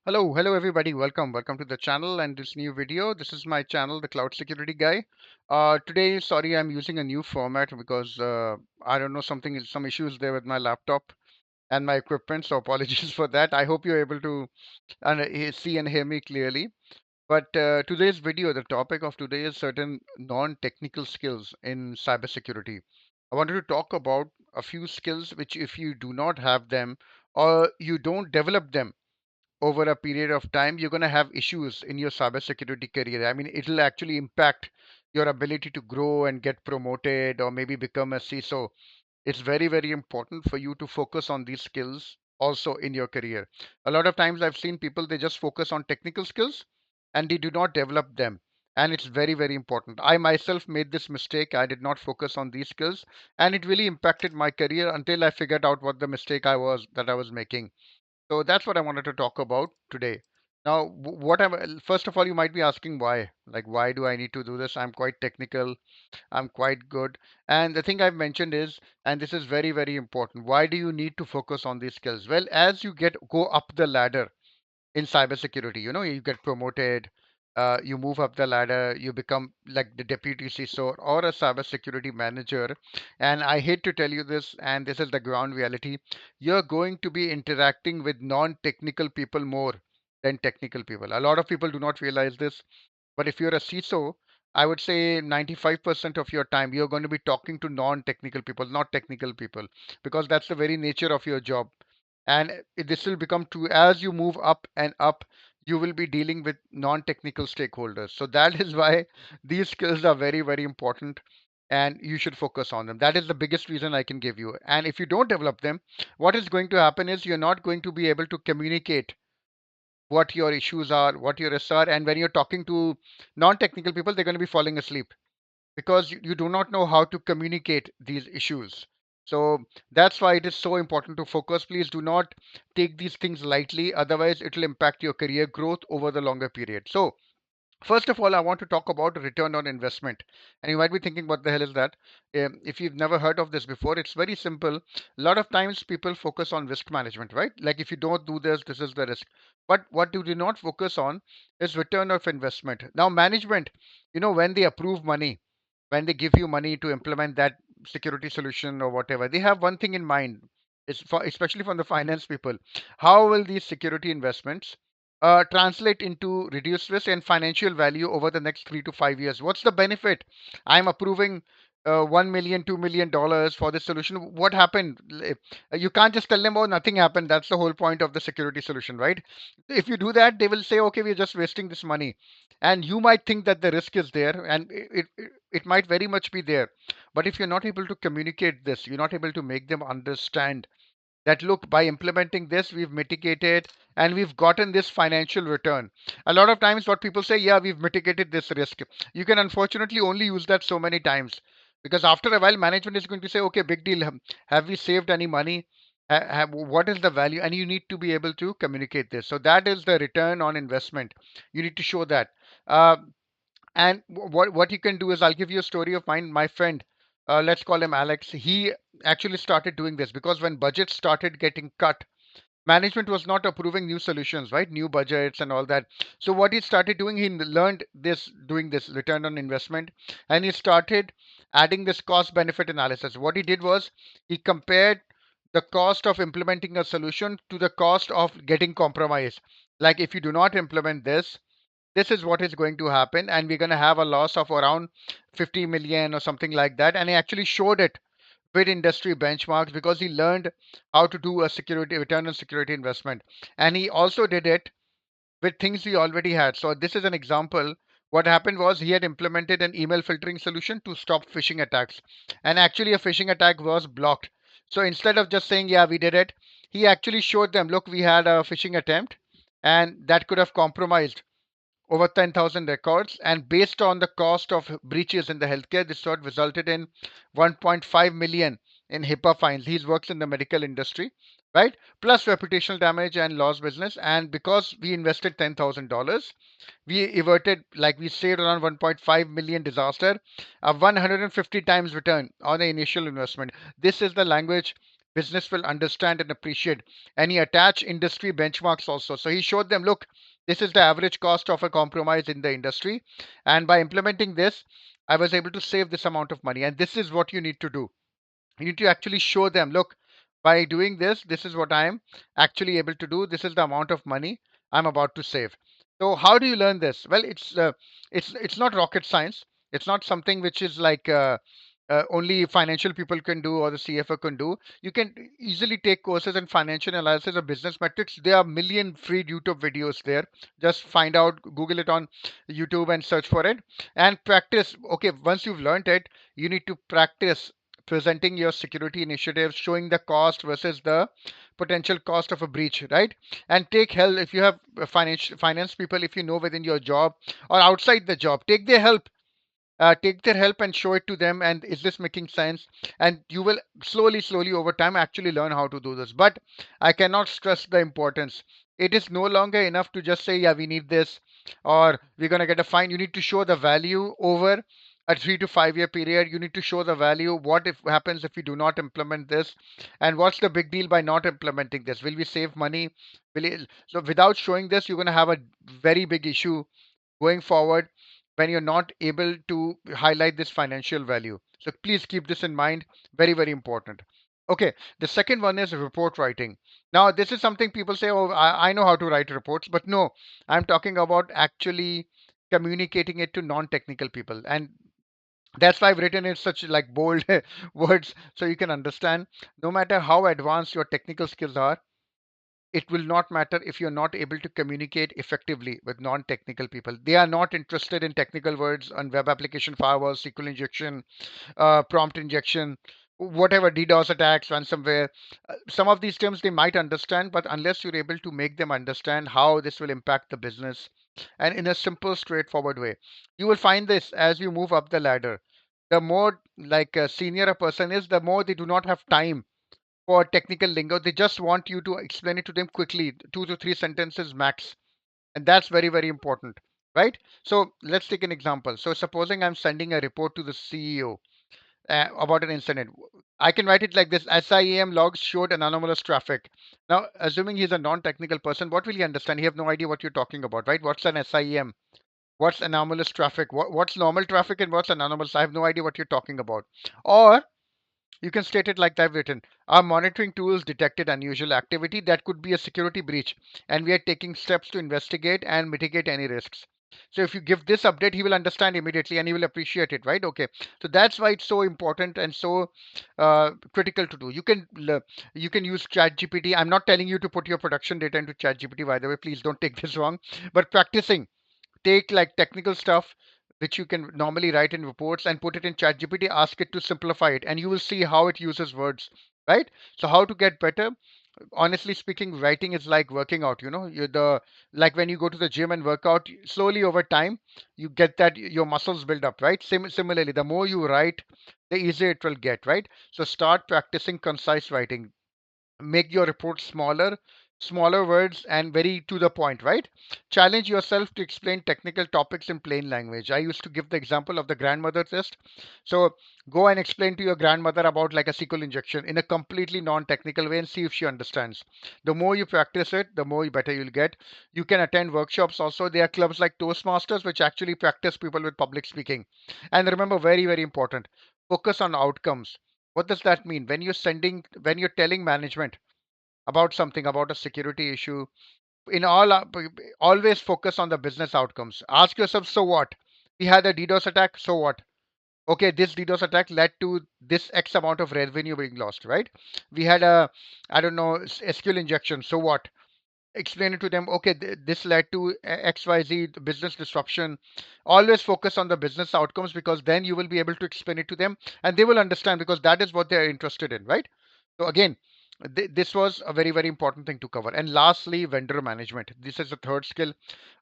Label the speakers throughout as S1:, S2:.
S1: Hello everybody. Welcome to the channel and this new video. This is my channel, the Cloud Security Guy. Today, sorry, I'm using a new format because I don't know some issues there with my laptop and my equipment. So apologies for that. I hope you're able to see and hear me clearly. But today's video, the topic of today is certain non-technical skills in cybersecurity. I wanted to talk about a few skills which, if you do not have them or you don't develop them over a period of time, you're going to have issues in your cybersecurity career. I mean, it'll actually impact your ability to grow and get promoted or maybe become a CISO. It's very, very important for you to focus on these skills also in your career. A lot of times I've seen people, they just focus on technical skills and they do not develop them. And it's very, very important. I myself made this mistake. I did not focus on these skills and it really impacted my career until I figured out what the mistake I was making. So that's what I wanted to talk about today. Now, first of all, you might be asking why. Like, why do I need to do this? I'm quite technical. I'm quite good. And the thing I've mentioned is, and this is very, very important. Why do you need to focus on these skills? Well, as you go up the ladder in cybersecurity, you get promoted, you move up the ladder, you become like the deputy CISO or a cybersecurity manager. And I hate to tell you this, and this is the ground reality, you're going to be interacting with non-technical people more than technical people. A lot of people do not realize this, but if you're a CISO, I would say 95% of your time you're going to be talking to non-technical people, not technical people, because that's the very nature of your job. And this will become true as you move up and up. You will be dealing with non-technical stakeholders. So that is why these skills are very, very important and you should focus on them. That is the biggest reason I can give you. And if you don't develop them, what is going to happen is you're not going to be able to communicate what your issues are, what your risks are. And when you're talking to non-technical people, they're going to be falling asleep because you do not know how to communicate these issues. So that's why it is so important to focus. Please do not take these things lightly. Otherwise, it will impact your career growth over the longer period. So first of all, I want to talk about return on investment. And you might be thinking, what the hell is that? If you've never heard of this before, it's very simple. A lot of times people focus on risk management, right? Like if you don't do this, this is the risk. But what you do not focus on is return of investment. Now, management, when they approve money, when they give you money to implement that security solution or whatever, they have one thing in mind. Especially from the finance people. How will these security investments translate into reduced risk and financial value over the next 3 to 5 years? What's the benefit? I'm approving 1 million, $2 million for this solution. What happened? You can't just tell them, oh, nothing happened. That's the whole point of the security solution, right? If you do that, they will say, okay, we're just wasting this money. And you might think that the risk is there, and it might very much be there. But if you're not able to communicate this, you're not able to make them understand that look, by implementing this we've mitigated and we've gotten this financial return. A lot of times what people say, yeah, we've mitigated this risk, you can unfortunately only use that so many times, because after a while management is going to say, okay, big deal, have we saved any money, what is the value, and you need to be able to communicate this. So that is the return on investment. You need to show that. uh, and what you can do is, I'll give you a story of mine. My friend, let's call him Alex. He actually started doing this because when budgets started getting cut, management was not approving new solutions, right? New budgets and all that. So what he started doing, he learned this, doing this return on investment, and he started adding this cost benefit analysis. What he did was he compared the cost of implementing a solution to the cost of getting compromised. Like if you do not implement this, this is what is going to happen, and we're going to have a loss of around 50 million or something like that. And he actually showed it with industry benchmarks because he learned how to do a security return on security investment, and he also did it with things we already had. So this is an example. What happened was he had implemented an email filtering solution to stop phishing attacks, and actually a phishing attack was blocked. So instead of just saying, yeah, we did it, he actually showed them, look, we had a phishing attempt and that could have compromised over 10,000 records. And based on the cost of breaches in the healthcare, this sort resulted in 1.5 million in HIPAA fines. He works in the medical industry, right? Plus reputational damage and lost business. And because we invested $10,000, we averted, like we saved around 1.5 million disaster, a 150 times return on the initial investment. This is the language business will understand and appreciate. And he attached industry benchmarks also. So he showed them, look, this is the average cost of a compromise in the industry. And by implementing this, I was able to save this amount of money. And this is what you need to do. You need to actually show them, look, by doing this, this is what I am actually able to do. This is the amount of money I'm about to save. So how do you learn this? Well, it's not rocket science. It's not something which is like only financial people can do or the CFO can do. You can easily take courses in financial analysis or business metrics. There are million free YouTube videos there. Just find out, Google it on YouTube and search for it and practice. Okay, once you've learned it, you need to practice presenting your security initiatives, showing the cost versus the potential cost of a breach, right? And take help if you have finance people, if you know within your job or outside the job, take their help and show it to them, and is this making sense? And you will slowly over time actually learn how to do this. But I cannot stress the importance. It is no longer enough to just say, yeah, we need this or we're going to get a fine. You need to show the value over a 3 to 5 year period. You need to show the value. What if happens if we do not implement this, and what's the big deal by not implementing this? Will we save money? So without showing this, you're going to have a very big issue going forward when you're not able to highlight this financial value. So please keep this in mind. Very important. Okay, the second one is report writing. Now, this is something people say, oh, I know how to write reports, but no, I'm talking about actually communicating it to non-technical people. And that's why I've written it such like bold words so you can understand. No matter how advanced your technical skills are, it will not matter if you're not able to communicate effectively with non-technical people. They are not interested in technical words on web application firewall, SQL injection, prompt injection, whatever, DDoS attacks, ransomware. Some of these terms they might understand, but unless you're able to make them understand how this will impact the business and in a simple, straightforward way, you will find this as you move up the ladder. The more like senior a person is, the more they do not have time for technical lingo. They just want you to explain it to them quickly, 2 to 3 sentences max. And that's very important, right? So let's take an example. So supposing I'm sending a report to the CEO about an incident. I can write it like this: SIEM logs showed anomalous traffic. Now, assuming he's a non-technical person, what will he understand? He have no idea what you're talking about, right? What's an SIEM? What's anomalous traffic? What's normal traffic and what's anomalous? I have no idea what you're talking about. Or you can state it like I've written. Our monitoring tools detected unusual activity that could be a security breach, and we are taking steps to investigate and mitigate any risks. So if you give this update, he will understand immediately and he will appreciate it, right? Okay. So that's why it's so important and so critical to do. You can use ChatGPT. I'm not telling you to put your production data into ChatGPT, by the way. Please don't take this wrong. But practicing, take like technical stuff which you can normally write in reports and put it in ChatGPT, ask it to simplify it, and you will see how it uses words, right? So how to get better? Honestly speaking, writing is like working out. You're the like when you go to the gym and work out, slowly over time, you get that your muscles build up, right? Similarly, the more you write, the easier it will get, right? So start practicing concise writing. Make your report smaller words and very to the point, right? Challenge yourself to explain technical topics in plain language. I used to give the example of the grandmother test. So go and explain to your grandmother about like a SQL injection in a completely non-technical way and see if she understands. The more you practice it, the more better you'll get. You can attend workshops also. There are clubs like Toastmasters which actually practice people with public speaking. And remember, very important, focus on outcomes. What does that mean? When you're telling management about something, about a security issue, in always focus on the business outcomes. Ask yourself, so what? We had a DDoS attack, so what? Okay, this DDoS attack led to this X amount of revenue being lost, right? We had a, I don't know, SQL injection, so what? Explain it to them. Okay, this led to XYZ business disruption. Always focus on the business outcomes because then you will be able to explain it to them and they will understand because that is what they're interested in, right? So again, this was a very important thing to cover. And lastly, vendor management. This is the third skill.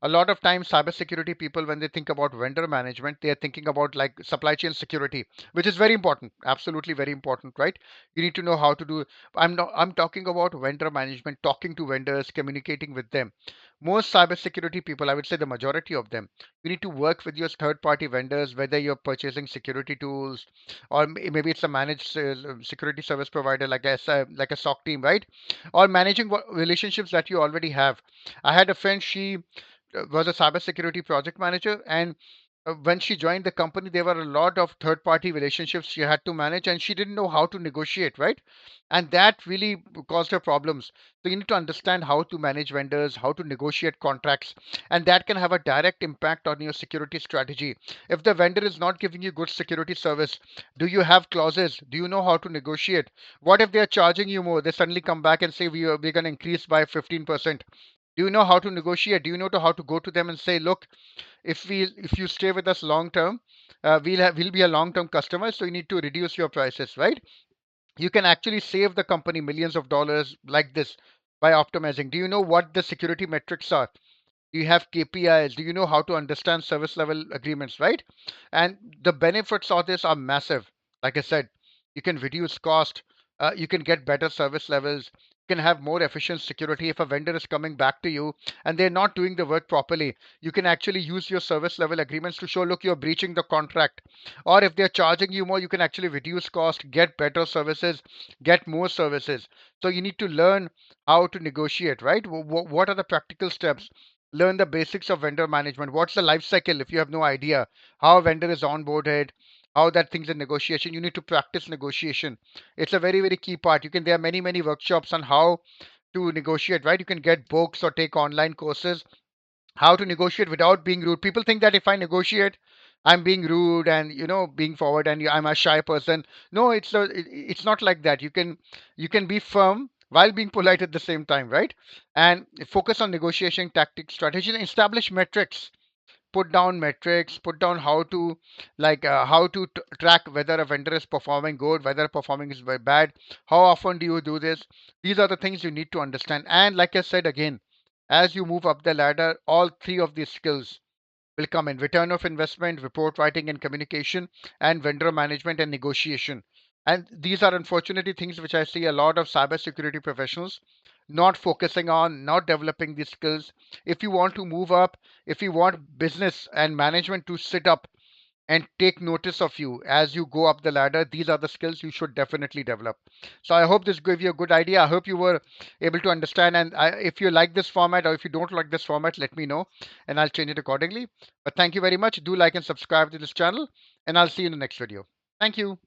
S1: A lot of times, cybersecurity people, when they think about vendor management, they are thinking about like supply chain security, which is very important. Absolutely very important, right? You need to know how to do. I'm talking about vendor management, talking to vendors, communicating with them. Most cybersecurity people, I would say the majority of them, you need to work with your third-party vendors, whether you're purchasing security tools or maybe it's a managed security service provider like like a SOC team, right? Or managing relationships that you already have. I had a friend, she was a cybersecurity project manager, and when she joined the company, there were a lot of third-party relationships she had to manage, and she didn't know how to negotiate, right? And that really caused her problems. So you need to understand how to manage vendors, how to negotiate contracts, and that can have a direct impact on your security strategy. If the vendor is not giving you good security service, do you have clauses? Do you know how to negotiate? What if they are charging you more? They suddenly come back and say we're going to increase by 15%. Do you know how to negotiate? Do you know how to go to them and say, look, if you stay with us long term, we'll be a long term customer, so you need to reduce your prices, right? You can actually save the company millions of dollars like this by optimizing. Do you know what the security metrics are? Do you have KPIs? Do you know how to understand service level agreements, right? And the benefits of this are massive. Like I said, you can reduce cost, you can get better service levels, you can have more efficient security. If a vendor is coming back to you and they're not doing the work properly, you can actually use your service level agreements to show, look, you're breaching the contract. Or if they're charging you more, you can actually reduce cost, get better services, get more services. So you need to learn how to negotiate, right? What are the practical steps? Learn the basics of vendor management. What's the life cycle if you have no idea how a vendor is onboarded, how that things in negotiation? You need to practice negotiation. It's a very, very key part. You can there are many, many workshops on how to negotiate, right? You can get books or take online courses how to negotiate without being rude. People think that if I negotiate, I'm being rude and being forward and I'm a shy person. No, it's not like that. You can be firm while being polite at the same time, right? And focus on negotiation tactics, strategy, and establish metrics. Put down metrics, put down how to how to track whether a vendor is performing good, whether performing is very bad. How often do you do this? These are the things you need to understand. And like I said again, as you move up the ladder, all three of these skills will come in: return of investment, report writing and communication, and vendor management and negotiation. And these are unfortunately things which I see a lot of cybersecurity professionals not focusing on, not developing these skills. If you want to move up, if you want business and management to sit up and take notice of you as you go up the ladder, these are the skills you should definitely develop. So I hope this gave you a good idea. I hope you were able to understand. And if you like this format or if you don't like this format, let me know and I'll change it accordingly. But thank you very much. Do like and subscribe to this channel, and I'll see you in the next video. Thank you.